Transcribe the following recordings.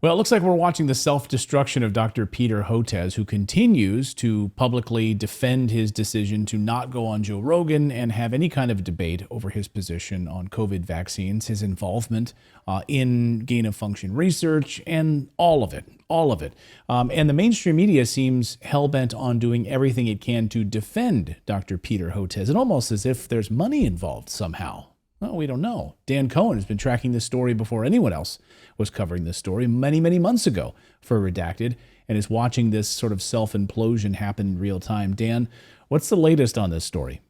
Well, it looks like we're watching the self-destruction of Dr. Peter Hotez, who continues to publicly defend his decision to not go on Joe Rogan and have any kind of debate over his position on COVID vaccines, his involvement in gain-of-function research, and all of it. All of it. And the mainstream media seems hell-bent on doing everything it can to defend Dr. Peter Hotez, and almost as if there's money involved somehow. Well, we don't know. Dan Cohen has been tracking this story before anyone else was covering this story many, many months ago for Redacted, and is watching this sort of self-implosion happen in real time. Dan, what's the latest on this story?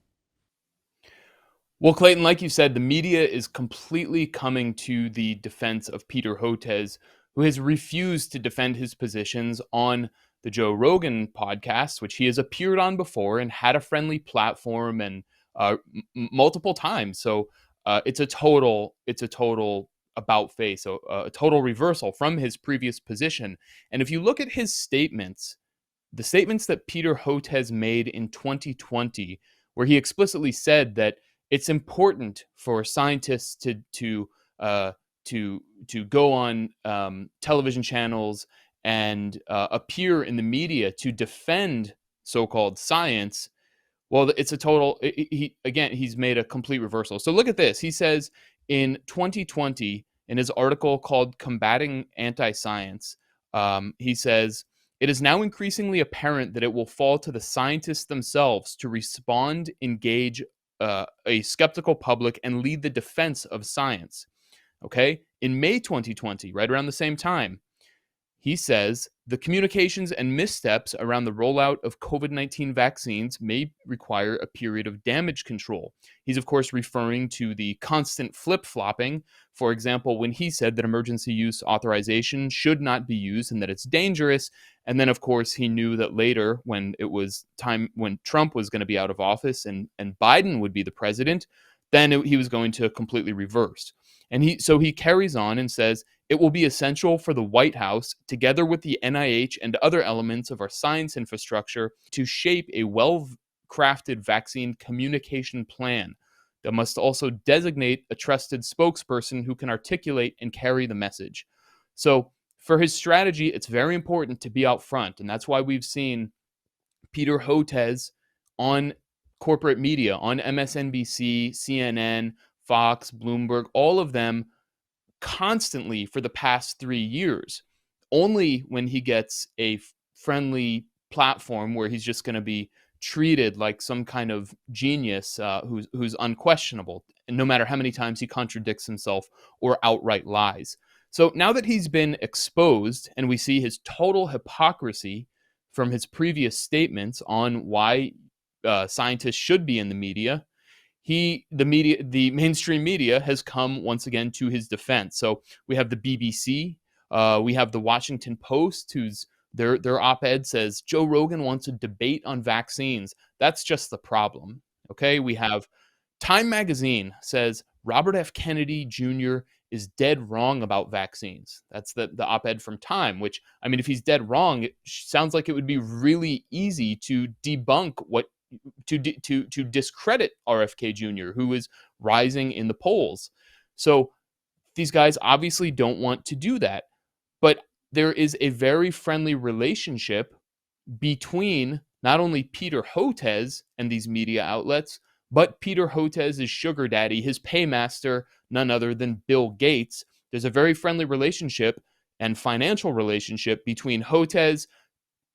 Well, Clayton, like you said, the media is completely coming to the defense of Peter Hotez, who has refused to defend his positions on the Joe Rogan podcast, which he has appeared on before and had a friendly platform and multiple times. So it's a total about face, a total reversal from his previous position. And if you look at his statements, the statements that Peter Hotez made in 2020, where he explicitly said that it's important for scientists to go on television channels and appear in the media to defend so-called science. Well, it's a total. He's made a complete reversal. So look at this. He says in 2020, in his article called "Combating Anti-Science," he says, "It is now increasingly apparent that it will fall to the scientists themselves to respond, engage a skeptical public, and lead the defense of science." Okay? In May 2020, right around the same time, he says the communications and missteps around the rollout of COVID-19 vaccines may require a period of damage control. He's, of course, referring to the constant flip-flopping. For example, when he said that emergency use authorization should not be used and that it's dangerous. And then, of course, he knew that later, when it was time when Trump was going to be out of office and Biden would be the president, then he was going to completely reverse. And he carries on and says, "It will be essential for the White House, together with the NIH and other elements of our science infrastructure, to shape a well-crafted vaccine communication plan that must also designate a trusted spokesperson who can articulate and carry the message." So for his strategy, it's very important to be out front. And that's why we've seen Peter Hotez on corporate media, on MSNBC, CNN, Fox, Bloomberg, all of them constantly for the past 3 years. Only when he gets a friendly platform where he's just going to be treated like some kind of genius who's unquestionable, no matter how many times he contradicts himself or outright lies. So now that he's been exposed and we see his total hypocrisy from his previous statements on why scientists should be in the media, the mainstream media has come once again to his defense. So we have the BBC, we have the Washington Post, whose their op-ed says Joe Rogan wants a debate on vaccines. That's just the problem. Okay, we have Time Magazine says Robert F. Kennedy Jr. is dead wrong about vaccines. That's the op-ed from Time, which, I mean, if he's dead wrong, it sounds like it would be really easy to debunk to discredit RFK Jr., who is rising in the polls. So these guys obviously don't want to do that. But there is a very friendly relationship between not only Peter Hotez and these media outlets, but Peter Hotez's sugar daddy, his paymaster, none other than Bill Gates. There's a very friendly relationship and financial relationship between Hotez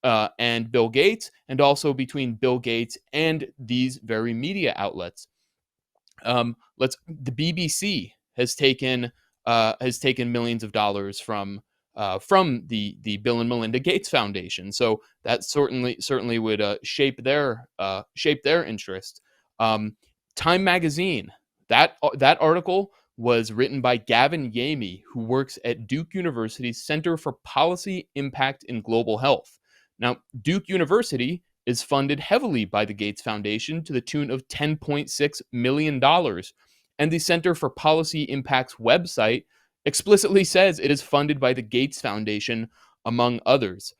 and Bill Gates, and also between Bill Gates and these very media outlets. The BBC has taken millions of dollars from the Bill and Melinda Gates Foundation, so that certainly would shape their interest. Time Magazine, that article was written by Gavin Yamey, who works at Duke University's Center for Policy Impact in Global Health. Now, Duke University is funded heavily by the Gates Foundation to the tune of $10.6 million. And the Center for Policy Impact's website explicitly says it is funded by the Gates Foundation, among others.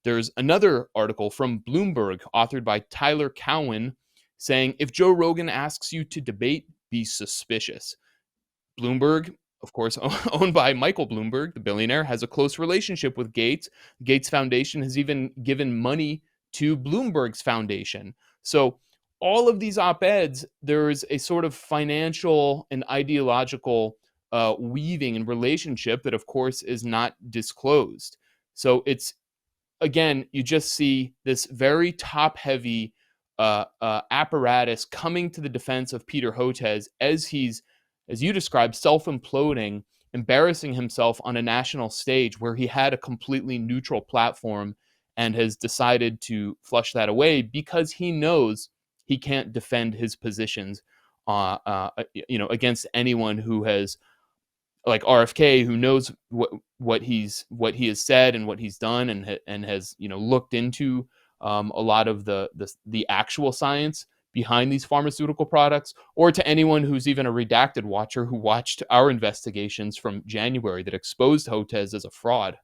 There's another article from Bloomberg, authored by Tyler Cowen, saying, "If Joe Rogan asks you to debate, be suspicious." Bloomberg of course, owned by Michael Bloomberg, the billionaire, has a close relationship with Gates. The Gates Foundation has even given money to Bloomberg's foundation. So all of these op-eds, there is a sort of financial and ideological weaving and relationship that, of course, is not disclosed. So it's, again, you just see this very top-heavy apparatus coming to the defense of Peter Hotez as he's, as you described, self-imploding, embarrassing himself on a national stage where he had a completely neutral platform and has decided to flush that away because he knows he can't defend his positions, against anyone who has, like RFK, who knows what he has said and what he's done, and has looked into a lot of the actual science behind these pharmaceutical products, or to anyone who's even a redacted watcher who watched our investigations from January that exposed Hotez as a fraud.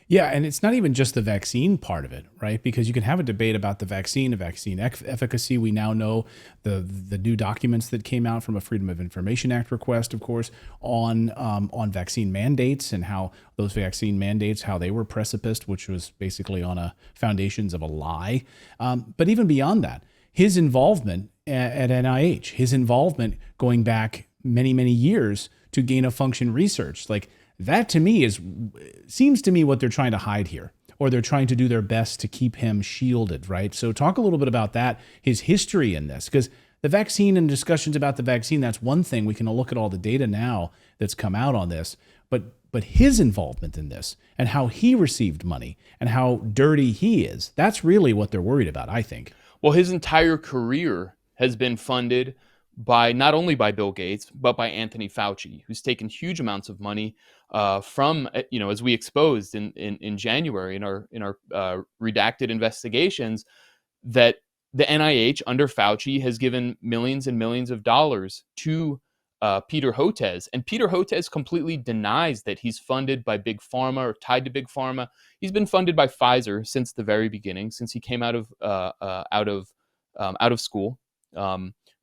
Yeah, and it's not even just the vaccine part of it, right? Because you can have a debate about the vaccine efficacy. We now know the new documents that came out from a Freedom of Information Act request, of course, on vaccine mandates and how those vaccine mandates, how they were precipiced, which was basically on a foundations of a lie. But even beyond that, his involvement at NIH, his involvement going back many, many years to gain-of-function research, like that to me seems to me what they're trying to hide here, or they're trying to do their best to keep him shielded, right? So talk a little bit about that, his history in this, because the vaccine and discussions about the vaccine, that's one thing. We can look at all the data now that's come out on this, but his involvement in this and how he received money and how dirty he is, that's really what they're worried about, I think. Well, his entire career has been funded by not only by Bill Gates, but by Anthony Fauci, who's taken huge amounts of money from, as we exposed in January in our redacted investigations, that the NIH under Fauci has given millions and millions of dollars to Peter Hotez. And Peter Hotez completely denies that he's funded by Big Pharma or tied to Big Pharma. He's been funded by Pfizer since the very beginning, since he came out of school.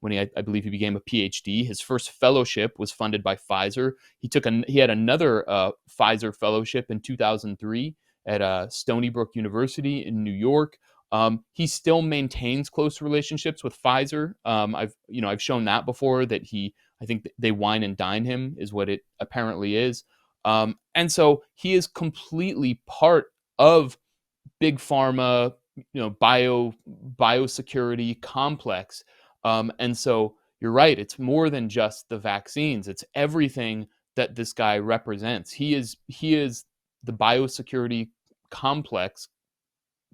When I believe he became a PhD. His first fellowship was funded by Pfizer. He had another Pfizer fellowship in 2003 at Stony Brook University in New York. He still maintains close relationships with Pfizer. I've shown that before, that I think they wine and dine him is what it apparently is. And so he is completely part of Big Pharma, biosecurity complex. And so you're right. It's more than just the vaccines. It's everything that this guy represents. He is the biosecurity complex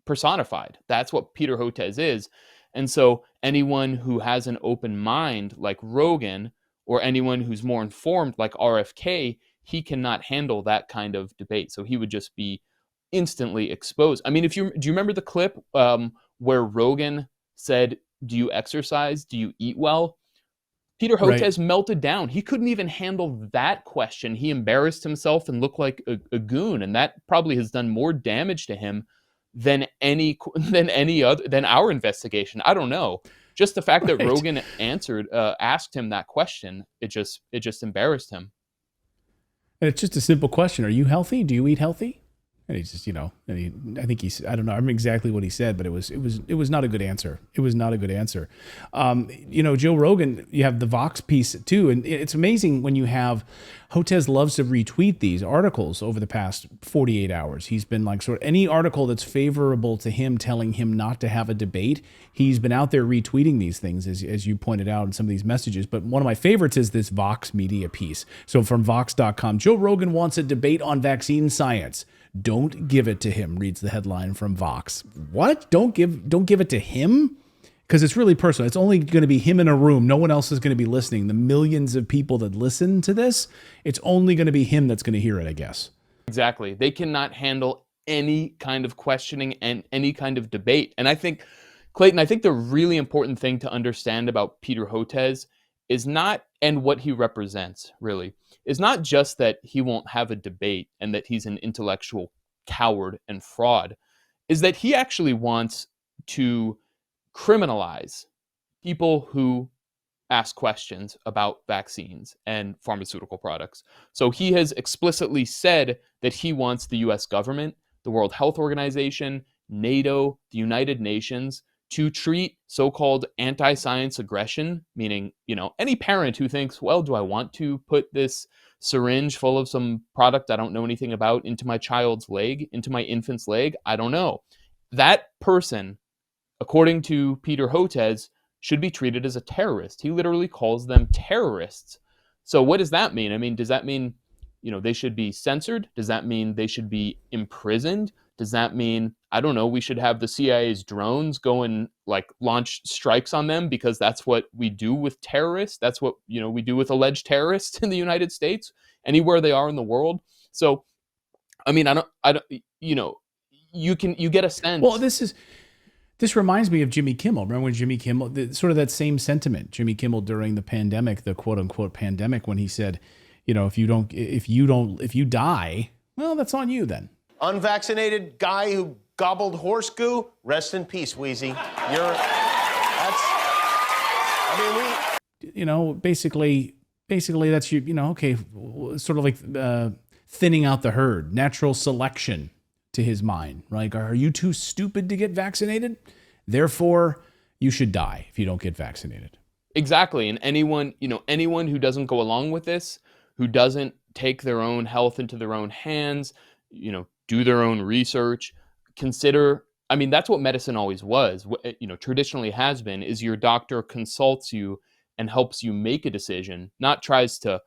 personified. That's what Peter Hotez is. And so anyone who has an open mind like Rogan, or anyone who's more informed like RFK, he cannot handle that kind of debate. So he would just be instantly exposed. I mean, do you remember the clip where Rogan said, "Do you exercise? Do you eat well?" Peter Hotez melted down. He couldn't even handle that question. He embarrassed himself and looked like a goon, and that probably has done more damage to him than our investigation. I don't know. Just the fact that Rogan asked him that question, it just embarrassed him. And it's just a simple question: are you healthy? Do you eat healthy? And he just, I don't know, I remember exactly what he said, but it was not a good answer. It was not a good answer. Joe Rogan, you have the Vox piece too. And it's amazing when you have, Hotez loves to retweet these articles over the past 48 hours. He's been like any article that's favorable to him, telling him not to have a debate. He's been out there retweeting these things, as you pointed out in some of these messages. But one of my favorites is this Vox Media piece. So from Vox.com, Joe Rogan wants a debate on vaccine science. Don't give it to him, reads the headline from Vox. What? Don't give it to him? Because it's really personal. It's only going to be him in a room. No one else is going to be listening. The millions of people that listen to this, it's only going to be him that's going to hear it, I guess. Exactly. They cannot handle any kind of questioning and any kind of debate. And I think, Clayton, the really important thing to understand about Peter Hotez is not, and what he represents really, is not just that he won't have a debate and that he's an intellectual coward and fraud, is that he actually wants to criminalize people who ask questions about vaccines and pharmaceutical products. So he has explicitly said that he wants the US government, the World Health Organization, NATO, the United Nations to treat so-called anti-science aggression, meaning, any parent who thinks, well, do I want to put this syringe full of some product I don't know anything about into my child's leg, into my infant's leg? I don't know. That person, according to Peter Hotez, should be treated as a terrorist. He literally calls them terrorists. So what does that mean? I mean, does that mean, they should be censored? Does that mean they should be imprisoned? Does that mean, I don't know, we should have the CIA's drones go and launch strikes on them because that's what we do with terrorists? That's what, we do with alleged terrorists in the United States, anywhere they are in the world. So, I mean, I don't, you get a sense. Well, this reminds me of Jimmy Kimmel. Remember when Jimmy Kimmel, sort of that same sentiment, Jimmy Kimmel during the pandemic, the quote unquote pandemic, when he said, if you die, well, that's on you then. Unvaccinated guy who gobbled horse goo, rest in peace, Wheezy. Basically that's okay, sort of like thinning out the herd, natural selection to his mind. Like, are you too stupid to get vaccinated? Therefore, you should die if you don't get vaccinated. Exactly. And anyone who doesn't go along with this, who doesn't take their own health into their own hands, do their own research, consider, that's what medicine always was, traditionally has been, is your doctor consults you and helps you make a decision, not tries to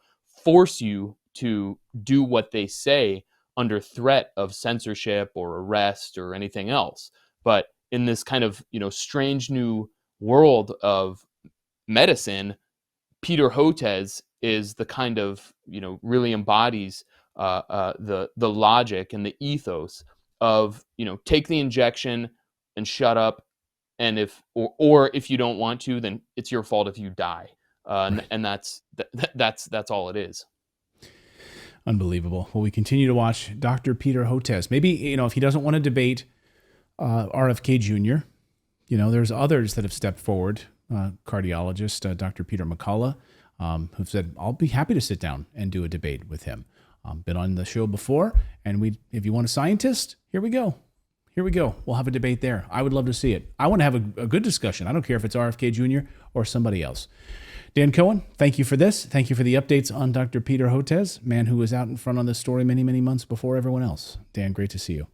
force you to do what they say under threat of censorship or arrest or anything else. But in this kind of, strange new world of medicine, Peter Hotez is the kind of, really embodies the logic and the ethos of, take the injection and shut up. And if you don't want to, then it's your fault if you die. And that's all it is. Unbelievable. Well, we continue to watch Dr. Peter Hotez. Maybe, if he doesn't want to debate RFK Jr., there's others that have stepped forward. Cardiologist, Dr. Peter McCullough, who said, I'll be happy to sit down and do a debate with him. Been on the show before, and if you want a scientist, here we go. We'll have a debate there. I would love to see it. I want to have a good discussion. I don't care if it's RFK Jr. or somebody else. Dan Cohen, thank you for this. Thank you for the updates on Dr. Peter Hotez, man who was out in front on this story many, many months before everyone else. Dan, great to see you.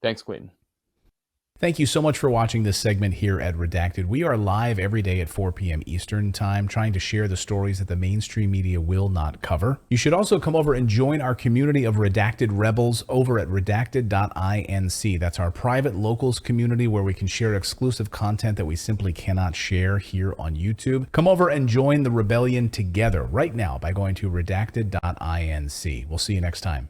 Thanks, Clayton. Thank you so much for watching this segment here at Redacted. We are live every day at 4 p.m. Eastern Time, trying to share the stories that the mainstream media will not cover. You should also come over and join our community of Redacted Rebels over at redacted.inc. That's our private locals community where we can share exclusive content that we simply cannot share here on YouTube. Come over and join the rebellion together right now by going to redacted.inc. We'll see you next time.